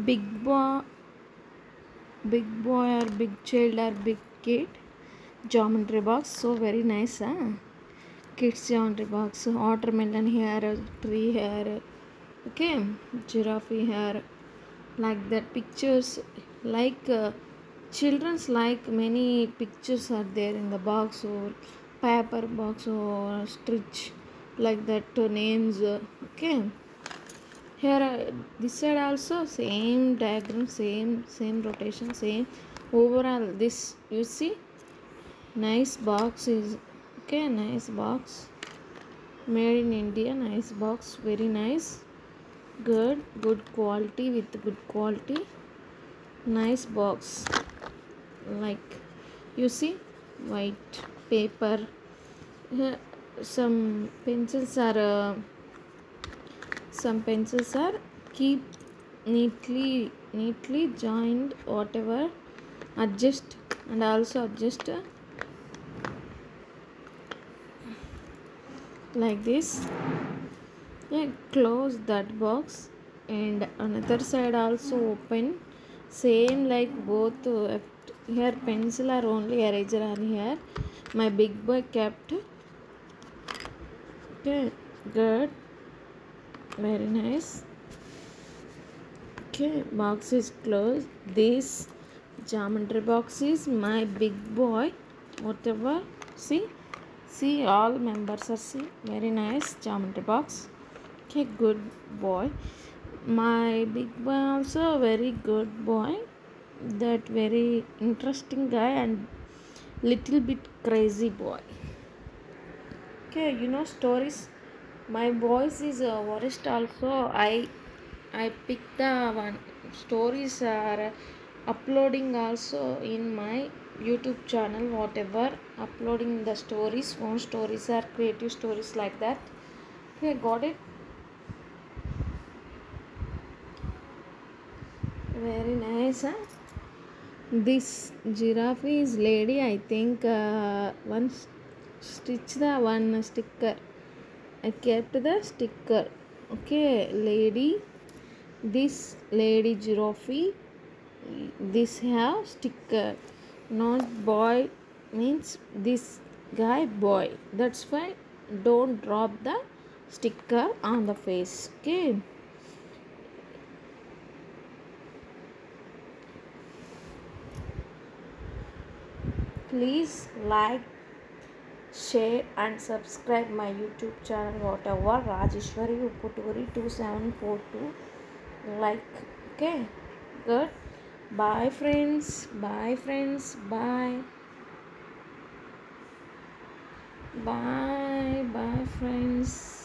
Big boy, big boy or big child or big kid. Geometry box. So very nice, huh? Kids geometry box. Watermelon here, tree here. Okay, giraffe here. Like that pictures. Like children's like many pictures are there in the box or paper box or stitch like that names. Okay. Here this side also same diagram, same rotation, same overall. This you see, nice box is okay. Nice box, made in India. Nice box, very nice, good quality with good quality. Nice box, like you see, white paper. Here some pencils are some pencils are keep neatly joined, whatever, adjust and also adjust like this. Yeah, close that box and another side also open, same like both. Here pencil are only, eraser are here. My big boy kept. Okay, good, very nice. Okay, box is closed. This geometry box is my big boy. Whatever, see all members are, see, very nice geometry box. Okay, good boy. My big boy also very good boy. That very interesting guy and little bit crazy boy. Okay, you know stories. My voice is worst also. I pick the one stories are uploading also in my YouTube channel. Whatever, uploading the stories, phone stories or creative stories like that. Okay, got it. Very nice, huh? This giraffe is lady. I think one stitch the one sticker. I kept the sticker. Okay, lady. This lady giraffe. This have sticker. Not boy means this guy boy. That's why don't drop the sticker on the face. Okay. Please like, share and subscribe my YouTube channel, whatever, Rajeshwari Upputuri 2742. Like, okay, good. Bye friends, bye friends, bye bye friends.